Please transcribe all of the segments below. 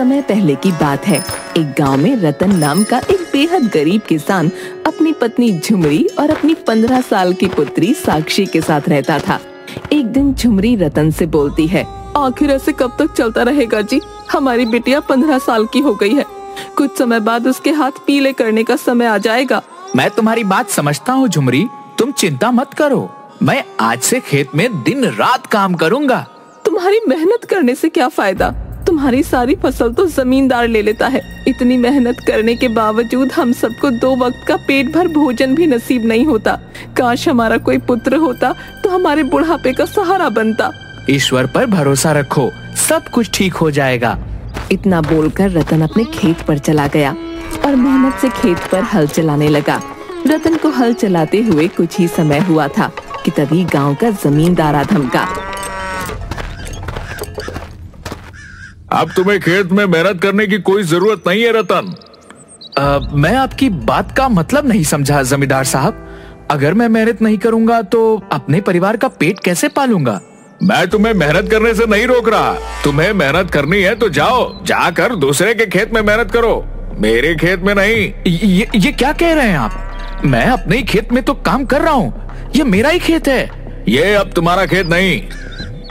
समय पहले की बात है। एक गांव में रतन नाम का एक बेहद गरीब किसान अपनी पत्नी झुमरी और अपनी 15 साल की पुत्री साक्षी के साथ रहता था। एक दिन झुमरी रतन से बोलती है, आखिर ऐसे कब तक चलता रहेगा जी? हमारी बिटिया 15 साल की हो गई है, कुछ समय बाद उसके हाथ पीले करने का समय आ जाएगा। मैं तुम्हारी बात समझता हूँ झुमरी, तुम चिंता मत करो, मैं आज से खेत में दिन रात काम करूँगा। तुम्हारी मेहनत करने से क्या फायदा? तुम्हारी सारी फसल तो जमींदार ले लेता है। इतनी मेहनत करने के बावजूद हम सबको 2 वक्त का पेट भर भोजन भी नसीब नहीं होता। काश हमारा कोई पुत्र होता तो हमारे बुढ़ापे का सहारा बनता। ईश्वर पर भरोसा रखो, सब कुछ ठीक हो जाएगा। इतना बोलकर रतन अपने खेत पर चला गया और मेहनत से खेत पर हल चलाने लगा। रतन को हल चलाते हुए कुछ ही समय हुआ था कि तभी गांव का जमींदार आ धमका। अब तुम्हें खेत में मेहनत करने की कोई जरूरत नहीं है रतन। मैं आपकी बात का मतलब नहीं समझा जमींदार साहब। अगर मैं मेहनत नहीं करूंगा तो अपने परिवार का पेट कैसे पालूंगा? मैं तुम्हें मेहनत करने से नहीं रोक रहा। तुम्हें मेहनत करनी है तो जाकर दूसरे के खेत में मेहनत करो, मेरे खेत में नहीं। ये क्या कह रहे हैं आप? मैं अपने ही खेत में तो काम कर रहा हूँ, ये मेरा ही खेत है। ये अब तुम्हारा खेत नहीं,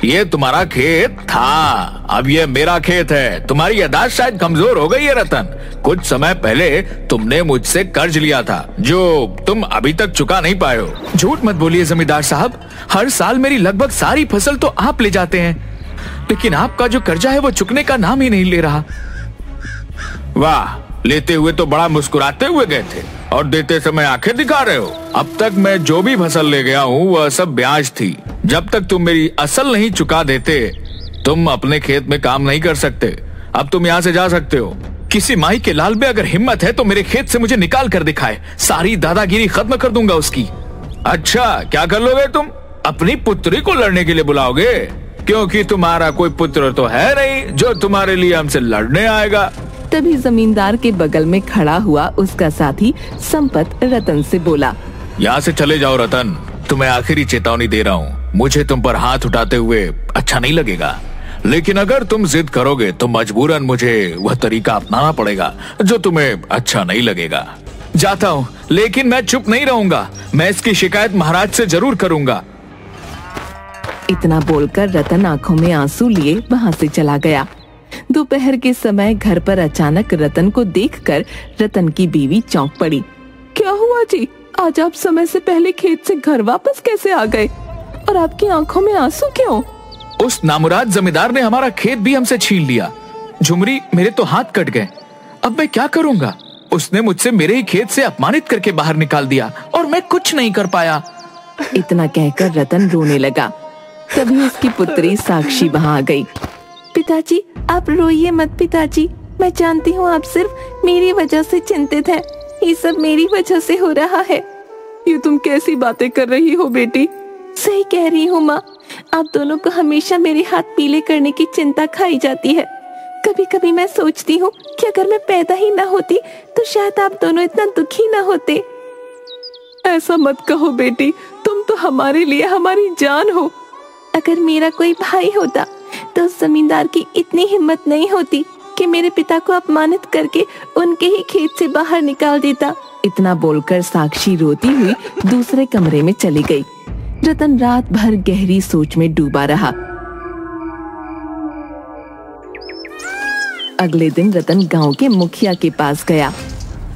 ये तुम्हारा खेत था, अब ये मेरा खेत है। तुम्हारी याददाश्त शायद कमजोर हो गई है रतन। कुछ समय पहले तुमने मुझसे कर्ज लिया था जो तुम अभी तक चुका नहीं पाए हो। झूठ मत बोलिए जमींदार साहब, हर साल मेरी लगभग सारी फसल तो आप ले जाते हैं, लेकिन आपका जो कर्जा है वो चुकने का नाम ही नहीं ले रहा। वाह, लेते हुए तो बड़ा मुस्कुराते हुए गए थे और देते समय आंखें दिखा रहे हो। अब तक मैं जो भी फसल ले गया हूँ वह सब ब्याज थी। जब तक तुम मेरी असल नहीं चुका देते तुम अपने खेत में काम नहीं कर सकते। अब तुम यहाँ से जा सकते हो। किसी माई के लाल में अगर हिम्मत है तो मेरे खेत से मुझे निकाल कर दिखाए, सारी दादागिरी खत्म कर दूंगा उसकी। अच्छा, क्या कर लोगे तुम? अपनी पुत्री को लड़ने के लिए बुलाओगे? क्योंकि तुम्हारा कोई पुत्र तो है नहीं जो तुम्हारे लिए हमसे लड़ने आएगा। तभी जमींदार के बगल में खड़ा हुआ उसका साथी संपत रतन से बोला, यहाँ से चले जाओ रतन, तुम्हें आखिरी चेतावनी दे रहा हूँ। मुझे तुम पर हाथ उठाते हुए अच्छा नहीं लगेगा, लेकिन अगर तुम जिद करोगे तो मजबूरन मुझे वह तरीका अपनाना पड़ेगा जो तुम्हें अच्छा नहीं लगेगा। जाता हूँ, लेकिन मैं चुप नहीं रहूंगा, मैं इसकी शिकायत महाराज से जरूर करूंगा। इतना बोलकर रतन आंखों में आंसू लिए वहाँ से चला गया। दोपहर के समय घर पर अचानक रतन को देखकर रतन की बीवी चौंक पड़ी। क्या हुआ जी? आज आप समय से पहले खेत से घर वापस कैसे आ गए और आपकी आंखों में आंसू क्यों? उस नामुराद जमींदार ने हमारा खेत भी हमसे छीन लिया। झुमरी, मेरे तो हाथ कट गए, अब मैं क्या करूंगा? उसने मुझसे मेरे ही खेत से अपमानित करके बाहर निकाल दिया और मैं कुछ नहीं कर पाया। इतना कहकर रतन रोने लगा। तभी उसकी पुत्री साक्षी वहाँ आ गई। पिताजी, आप रोइए मत पिताजी, मैं जानती हूँ आप सिर्फ मेरी वजह से चिंतित हैं। ये सब मेरी वजह से हो रहा है। ये तुम कैसी बातें कर रही हो बेटी? सही कह रही हूँ माँ, आप दोनों को हमेशा मेरे हाथ पीले करने की चिंता खाई जाती है। कभी कभी मैं सोचती हूँ कि अगर मैं पैदा ही ना होती तो शायद आप दोनों इतना दुखी ना होते। ऐसा मत कहो बेटी, तुम तो हमारे लिए हमारी जान हो। अगर मेरा कोई भाई होता तो उस जमींदार की इतनी हिम्मत नहीं होती कि मेरे पिता को अपमानित करके उनके ही खेत से बाहर निकाल देता। इतना बोलकर साक्षी रोती हुई दूसरे कमरे में चली गई। रतन रात भर गहरी सोच में डूबा रहा। अगले दिन रतन गांव के मुखिया के पास गया।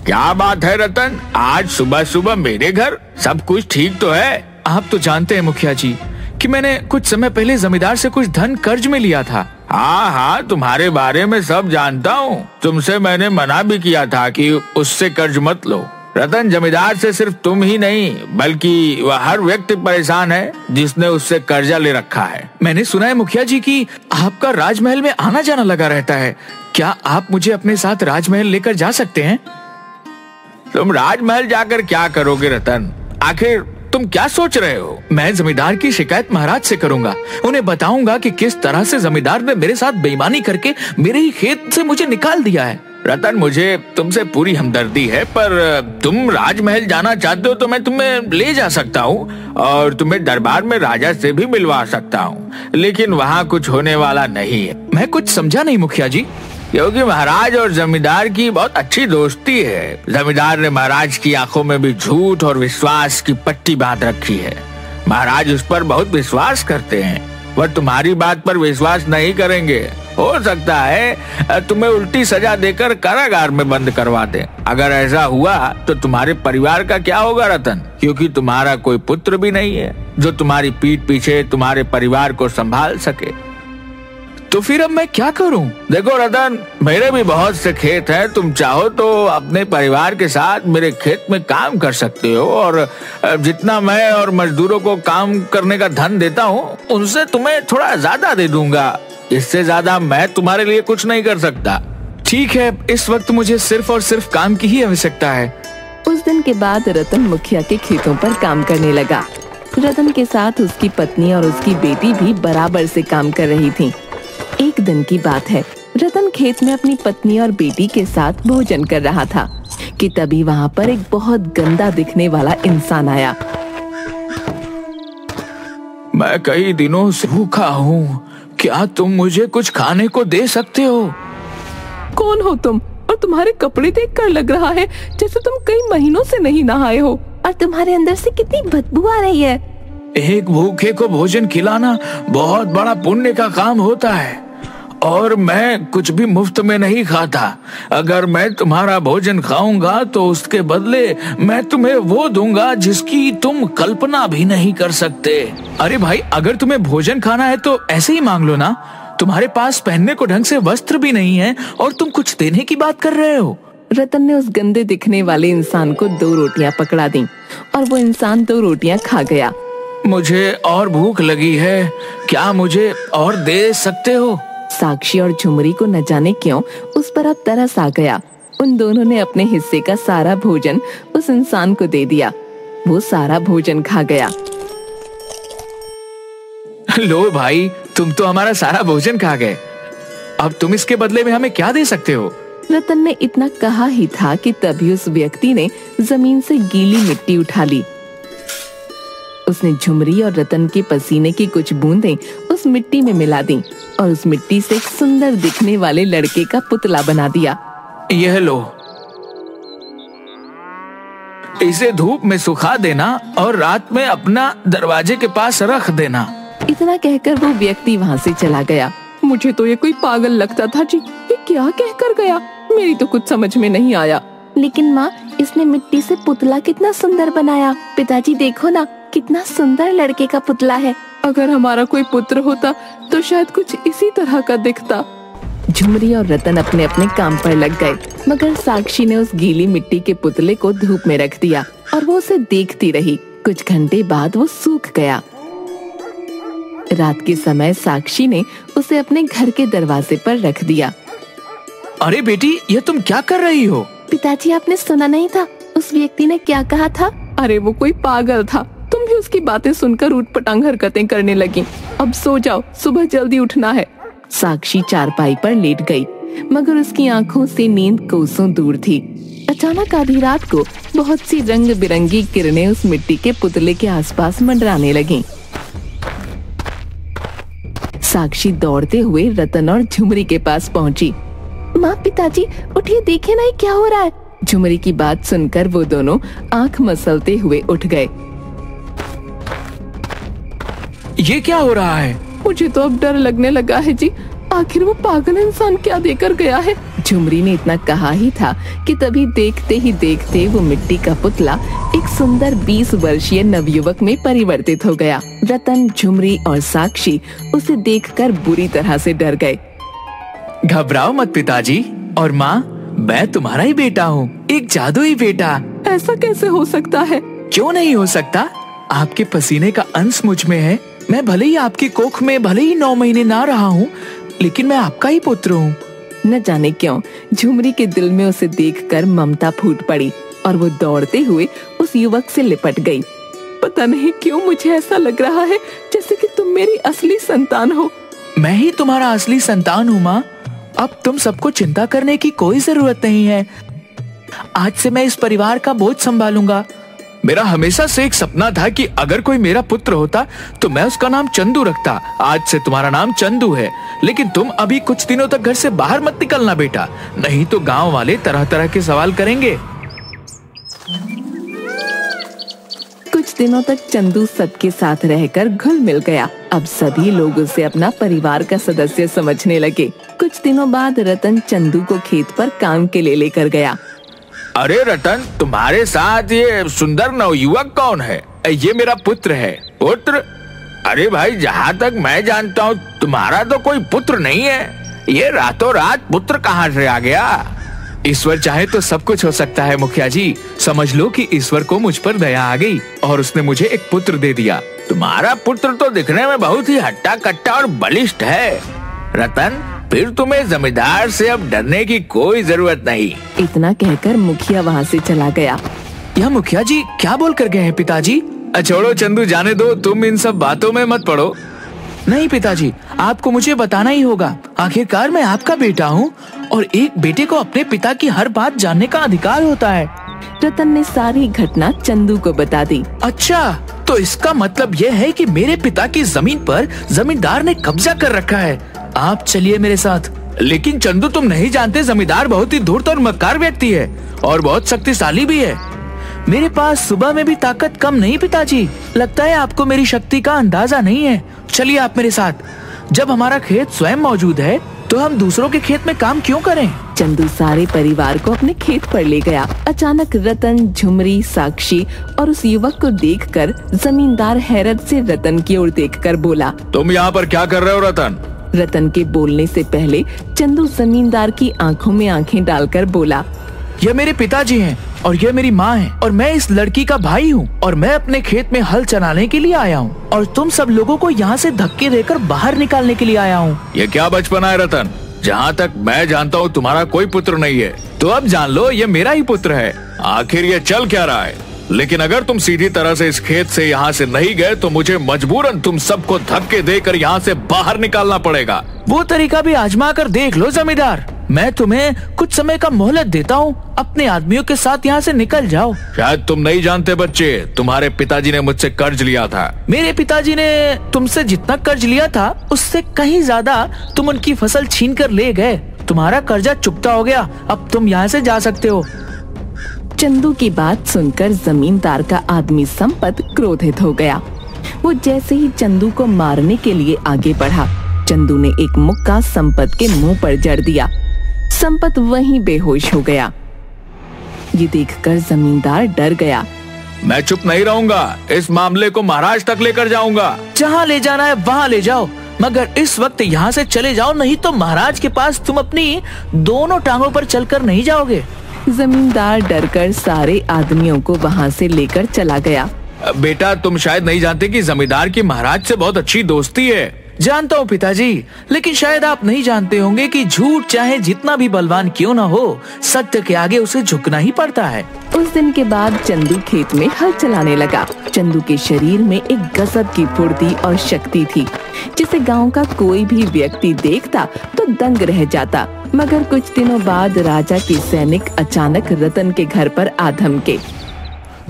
क्या बात है रतन, आज सुबह सुबह मेरे घर? सब कुछ ठीक तो है? आप तो जानते हैं मुखिया जी कि मैंने कुछ समय पहले जमींदार से कुछ धन कर्ज में लिया था। हाँ, तुम्हारे बारे में सब जानता हूँ। तुमसे मैंने मना भी किया था कि उससे कर्ज मत लो। रतन, जमींदार से सिर्फ तुम ही नहीं बल्कि वह हर व्यक्ति परेशान है जिसने उससे कर्जा ले रखा है। मैंने सुना है मुखिया जी कि आपका राजमहल में आना जाना लगा रहता है, क्या आप मुझे अपने साथ राजमहल लेकर जा सकते हैं? तुम राजमहल जाकर क्या करोगे रतन? आखिर तुम क्या सोच रहे हो? मैं जमींदार की शिकायत महाराज से करूंगा। उन्हें बताऊंगा कि किस तरह से जमींदार ने मेरे साथ बेईमानी करके मेरे ही खेत से मुझे निकाल दिया है। रतन, मुझे तुमसे पूरी हमदर्दी है, पर तुम राजमहल जाना चाहते हो तो मैं तुम्हें ले जा सकता हूँ और तुम्हें दरबार में राजा से भी मिलवा सकता हूँ, लेकिन वहाँ कुछ होने वाला नहीं है। मैं कुछ समझा नहीं मुखिया जी। क्योंकि महाराज और जमींदार की बहुत अच्छी दोस्ती है। जमींदार ने महाराज की आंखों में भी झूठ और विश्वास की पट्टी बांध रखी है। महाराज उस पर बहुत विश्वास करते हैं, वह तुम्हारी बात पर विश्वास नहीं करेंगे। हो सकता है तुम्हें उल्टी सजा देकर कारागार में बंद करवा दें। अगर ऐसा हुआ तो तुम्हारे परिवार का क्या होगा रतन? क्योंकि तुम्हारा कोई पुत्र भी नहीं है जो तुम्हारी पीठ पीछे तुम्हारे परिवार को संभाल सके। तो फिर अब मैं क्या करूं? देखो रतन, मेरे भी बहुत से खेत हैं। तुम चाहो तो अपने परिवार के साथ मेरे खेत में काम कर सकते हो, और जितना मैं और मजदूरों को काम करने का धन देता हूँ उनसे तुम्हें थोड़ा ज्यादा दे दूंगा। इससे ज्यादा मैं तुम्हारे लिए कुछ नहीं कर सकता। ठीक है, इस वक्त मुझे सिर्फ और सिर्फ काम की ही आवश्यकता है। उस दिन के बाद रतन मुखिया के खेतों पर काम करने लगा। रतन के साथ उसकी पत्नी और उसकी बेटी भी बराबर से काम कर रही थीं। एक दिन की बात है, रतन खेत में अपनी पत्नी और बेटी के साथ भोजन कर रहा था कि तभी वहाँ पर एक बहुत गंदा दिखने वाला इंसान आया। मैं कई दिनों से भूखा हूँ, क्या तुम मुझे कुछ खाने को दे सकते हो? कौन हो तुम? और तुम्हारे कपड़े देखकर लग रहा है जैसे तुम कई महीनों से नहीं नहाए हो, और तुम्हारे अंदर से कितनी बदबू आ रही है। एक भूखे को भोजन खिलाना बहुत बड़ा पुण्य का काम होता है, और मैं कुछ भी मुफ्त में नहीं खाता। अगर मैं तुम्हारा भोजन खाऊंगा तो उसके बदले मैं तुम्हें वो दूंगा जिसकी तुम कल्पना भी नहीं कर सकते। अरे भाई, अगर तुम्हें भोजन खाना है तो ऐसे ही मांग लो ना। तुम्हारे पास पहनने को ढंग से वस्त्र भी नहीं है और तुम कुछ देने की बात कर रहे हो। रतन ने उस गंदे दिखने वाले इंसान को 2 रोटियां पकड़ा दी और वो इंसान 2 रोटियां खा गया। मुझे और भूख लगी है, क्या मुझे और दे सकते हो? साक्षी और झुमरी को न जाने क्यों उस पर अब तरस आ गया। उन दोनों ने अपने हिस्से का सारा भोजन उस इंसान को दे दिया। वो सारा भोजन खा गया। लो भाई, तुम तो हमारा सारा भोजन खा गए। अब तुम इसके बदले में हमें क्या दे सकते हो? रतन ने इतना कहा ही था कि तभी उस व्यक्ति ने जमीन से गीली मिट्टी उठा ली। उसने झुमरी और रतन के पसीने की कुछ बूंदें उस मिट्टी में मिला दी और उस मिट्टी से एक सुंदर दिखने वाले लड़के का पुतला बना दिया। यह लो, इसे धूप में सुखा देना और रात में अपना दरवाजे के पास रख देना। इतना कहकर वो व्यक्ति वहाँ से चला गया। मुझे तो ये कोई पागल लगता था जी। ये क्या कहकर गया? मेरी तो कुछ समझ में नहीं आया। लेकिन माँ, इसने मिट्टी से पुतला कितना सुंदर बनाया। पिताजी देखो ना, कितना सुंदर लड़के का पुतला है। अगर हमारा कोई पुत्र होता तो शायद कुछ इसी तरह का दिखता। झुमरी और रतन अपने अपने काम पर लग गए, मगर साक्षी ने उस गीली मिट्टी के पुतले को धूप में रख दिया और वो उसे देखती रही। कुछ घंटे बाद वो सूख गया। रात के समय साक्षी ने उसे अपने घर के दरवाजे पर रख दिया। अरे बेटी, ये तुम क्या कर रही हो? पिताजी, आपने सुना नहीं था उस व्यक्ति ने क्या कहा था? अरे वो कोई पागल था। तुम भी उसकी बातें सुनकर ऊटपटांग हरकतें करने लगी। अब सो जाओ, सुबह जल्दी उठना है। साक्षी चारपाई पर लेट गई, मगर उसकी आंखों से नींद कोसों दूर थी। अचानक आधी रात को बहुत सी रंग बिरंगी किरणें उस मिट्टी के पुतले के आसपास मंडराने लगीं। साक्षी दौड़ते हुए रतन और झुमरी के पास पहुंची। माँ, पिताजी उठिए, देखिए ना ये क्या हो रहा है। झुमरी की बात सुनकर वो दोनों आंख मसलते हुए उठ गए। ये क्या हो रहा है? मुझे तो अब डर लगने लगा है जी। आखिर वो पागल इंसान क्या देकर गया है? झुमरी ने इतना कहा ही था कि तभी देखते ही देखते वो मिट्टी का पुतला एक सुंदर 20 वर्षीय नवयुवक में परिवर्तित हो गया। रतन, झुमरी और साक्षी उसे देखकर बुरी तरह से डर गए। घबराओ मत पिताजी और माँ, मैं तुम्हारा ही बेटा हूँ, एक जादुई बेटा। ऐसा कैसे हो सकता है? क्यों नहीं हो सकता? आपके पसीने का अंश मुझ में है। मैं भले ही आपकी कोख में भले ही 9 महीने ना रहा हूँ, लेकिन मैं आपका ही पुत्र हूँ। न जाने क्यों झुमरी के दिल में उसे देखकर ममता फूट पड़ी और वो दौड़ते हुए उस युवक से लिपट गई। पता नहीं क्यों मुझे ऐसा लग रहा है जैसे कि तुम मेरी असली संतान हो। मैं ही तुम्हारा असली संतान हूँ माँ। अब तुम सबको चिंता करने की कोई जरूरत नहीं है। आज से मैं इस परिवार का बोझ संभालूंगा। मेरा हमेशा से एक सपना था कि अगर कोई मेरा पुत्र होता तो मैं उसका नाम चंदू रखता। आज से तुम्हारा नाम चंदू है, लेकिन तुम अभी कुछ दिनों तक घर से बाहर मत निकलना बेटा, नहीं तो गांव वाले तरह तरह के सवाल करेंगे। कुछ दिनों तक चंदू सबके साथ रहकर घुल मिल गया। अब सभी लोग उसे अपना परिवार का सदस्य समझने लगे। कुछ दिनों बाद रतन चंदू को खेत पर काम के लिए लेकर गया। अरे रतन, तुम्हारे साथ ये सुंदर नवयुवक कौन है? ये मेरा पुत्र है। पुत्र? अरे भाई, जहाँ तक मैं जानता हूँ तुम्हारा तो कोई पुत्र नहीं है। ये रातों रात पुत्र कहाँ से आ गया? ईश्वर चाहे तो सब कुछ हो सकता है मुखिया जी। समझ लो कि ईश्वर को मुझ पर दया आ गई और उसने मुझे एक पुत्र दे दिया। तुम्हारा पुत्र तो दिखने में बहुत ही हट्टा कट्टा और बलिष्ठ है। रतन, फिर तुम्हें जमींदार से अब डरने की कोई जरूरत नहीं। इतना कहकर मुखिया वहाँ से चला गया। यह मुखिया जी क्या बोल कर गए हैं पिताजी? छोड़ो चंदू, जाने दो, तुम इन सब बातों में मत पड़ो। नहीं पिताजी, आपको मुझे बताना ही होगा। आखिरकार मैं आपका बेटा हूँ और एक बेटे को अपने पिता की हर बात जानने का अधिकार होता है। रतन ने सारी घटना चंदू को बता दी। अच्छा, तो इसका मतलब यह है कि मेरे पिता की जमीन पर जमींदार ने कब्जा कर रखा है। आप चलिए मेरे साथ। लेकिन चंदू, तुम नहीं जानते जमींदार बहुत ही धूर्त और मक्कार व्यक्ति है और बहुत शक्तिशाली भी है। मेरे पास सुबह में भी ताकत कम नहीं पिताजी। लगता है आपको मेरी शक्ति का अंदाजा नहीं है। चलिए आप मेरे साथ। जब हमारा खेत स्वयं मौजूद है तो हम दूसरों के खेत में काम क्यों करें? चंदू सारे परिवार को अपने खेत पर ले गया। अचानक रतन, झुमरी, साक्षी और उस युवक को देखकर जमींदार हैरत से रतन की ओर देखकर बोला, तुम यहाँ पर क्या कर रहे हो रतन? रतन के बोलने से पहले चंदू जमींदार की आंखों में आंखें डालकर बोला, यह मेरे पिताजी हैं और यह मेरी माँ है और मैं इस लड़की का भाई हूँ और मैं अपने खेत में हल चलाने के लिए आया हूँ और तुम सब लोगों को यहाँ से धक्के देकर बाहर निकालने के लिए आया हूँ। ये क्या बचपना है रतन? जहाँ तक मैं जानता हूँ तुम्हारा कोई पुत्र नहीं है। तो अब जान लो, ये मेरा ही पुत्र है। आखिर ये चल क्या रहा है? लेकिन अगर तुम सीधी तरह से इस खेत से यहाँ से नहीं गए तो मुझे मजबूरन तुम सबको धक्के देकर यहाँ से बाहर निकालना पड़ेगा। वो तरीका भी आजमा कर देख लो जमींदार। मैं तुम्हें कुछ समय का मोहलत देता हूँ, अपने आदमियों के साथ यहाँ से निकल जाओ। शायद तुम नहीं जानते बच्चे, तुम्हारे पिताजी ने मुझसे कर्ज लिया था। मेरे पिताजी ने तुमसे जितना कर्ज लिया था उससे कहीं ज्यादा तुम उनकी फसल छीन कर ले गए। तुम्हारा कर्जा चुकता हो गया, अब तुम यहाँ से जा सकते हो। चंदू की बात सुनकर जमींदार का आदमी संपत क्रोधित हो गया। वो जैसे ही चंदू को मारने के लिए आगे बढ़ा, चंदू ने एक मुक्का संपत के मुंह पर जड़ दिया। संपत वहीं बेहोश हो गया। ये देखकर जमींदार डर गया। मैं चुप नहीं रहूंगा, इस मामले को महाराज तक लेकर जाऊंगा। जहाँ ले जाना है वहाँ ले जाओ, मगर इस वक्त यहाँ से चले जाओ, नहीं तो महाराज के पास तुम अपनी दोनों टांगों पर चलकर नहीं जाओगे। जमींदार डरकर सारे आदमियों को वहाँ से लेकर चला गया। बेटा, तुम शायद नहीं जानते कि जमींदार की महाराज से बहुत अच्छी दोस्ती है। जानता हूँ पिताजी, लेकिन शायद आप नहीं जानते होंगे कि झूठ चाहे जितना भी बलवान क्यों ना हो, सत्य के आगे उसे झुकना ही पड़ता है। उस दिन के बाद चंदू खेत में हल चलाने लगा। चंदू के शरीर में एक गजब की फुर्ती और शक्ति थी, जिसे गांव का कोई भी व्यक्ति देखता तो दंग रह जाता। मगर कुछ दिनों बाद राजा के सैनिक अचानक रतन के घर पर आ धमके।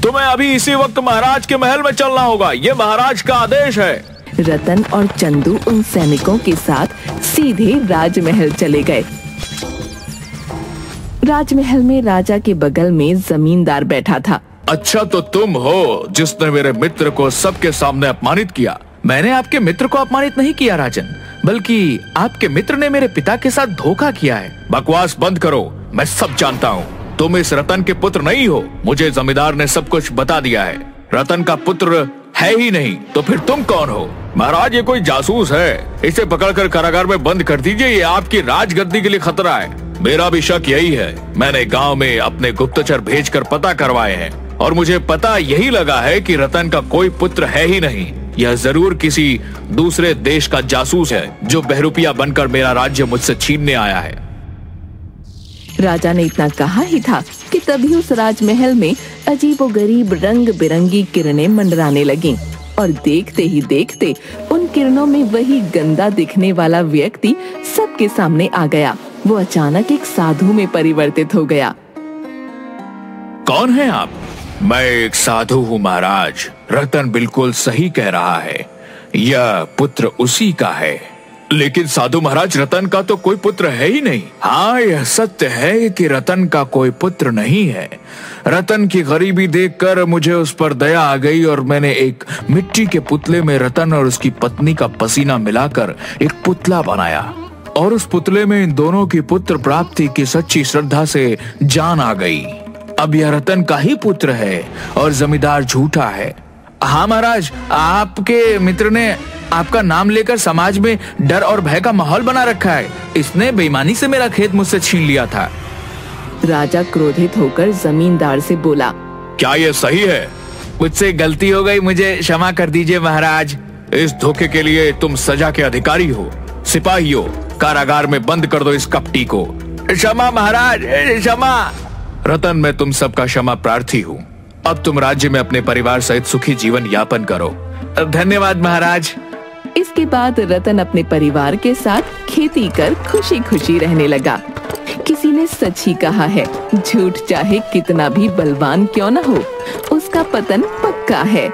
तुम्हें अभी इसी वक्त महाराज के महल में चलना होगा, ये महाराज का आदेश है। रतन और चंदू उन सैनिकों के साथ सीधे राजमहल चले गए। राजमहल में राजा के बगल में जमींदार बैठा था। अच्छा, तो तुम हो जिसने मेरे मित्र को सबके सामने अपमानित किया। मैंने आपके मित्र को अपमानित नहीं किया राजन, बल्कि आपके मित्र ने मेरे पिता के साथ धोखा किया है। बकवास बंद करो, मैं सब जानता हूँ। तुम इस रतन के पुत्र नहीं हो, मुझे जमींदार ने सब कुछ बता दिया है। रतन का पुत्र है ही नहीं, तो फिर तुम कौन हो? महाराज, ये कोई जासूस है, इसे पकड़कर कारागार में बंद कर दीजिए, ये आपकी राजगद्दी के लिए खतरा है। मेरा भी शक यही है। मैंने गांव में अपने गुप्तचर भेजकर पता करवाए हैं और मुझे पता यही लगा है कि रतन का कोई पुत्र है ही नहीं। यह जरूर किसी दूसरे देश का जासूस है जो बहरूपिया बनकर मेरा राज्य मुझसे छीनने आया है। राजा ने इतना कहा ही था कि तभी उस राजमहल में अजीबोगरीब रंग बिरंगी किरणें मंडराने लगीं और देखते ही देखते उन किरणों में वही गंदा दिखने वाला व्यक्ति सबके सामने आ गया। वो अचानक एक साधु में परिवर्तित हो गया। कौन है आप? मैं एक साधु हूँ महाराज। रतन बिल्कुल सही कह रहा है, यह पुत्र उसी का है। लेकिन साधु महाराज, रतन का तो कोई पुत्र है ही नहीं। हाँ, यह सत्य है कि रतन का कोई पुत्र नहीं है। रतन की गरीबी देखकर मुझे उस पर दया आ गई और मैंने एक मिट्टी के पुतले में रतन और उसकी पत्नी का पसीना मिलाकर एक पुतला बनाया और उस पुतले में इन दोनों की पुत्र प्राप्ति की सच्ची श्रद्धा से जान आ गई। अब यह रतन का ही पुत्र है और जमींदार झूठा है। हाँ महाराज, आपके मित्र ने आपका नाम लेकर समाज में डर और भय का माहौल बना रखा है। इसने बेईमानी से मेरा खेत मुझसे छीन लिया था। राजा क्रोधित होकर जमींदार से बोला, क्या यह सही है? मुझसे गलती हो गई, मुझे क्षमा कर दीजिए महाराज। इस धोखे के लिए तुम सजा के अधिकारी हो। सिपाहियों, कारागार में बंद कर दो इस कपटी को। क्षमा महाराज, क्षमा। रतन, मैं तुम सबका क्षमा प्रार्थी हूँ। अब तुम राज्य में अपने परिवार सहित सुखी जीवन यापन करो। धन्यवाद महाराज। इसके बाद रतन अपने परिवार के साथ खेती कर खुशी खुशी रहने लगा। किसी ने सच ही कहा है, झूठ चाहे कितना भी बलवान क्यों न हो, उसका पतन पक्का है।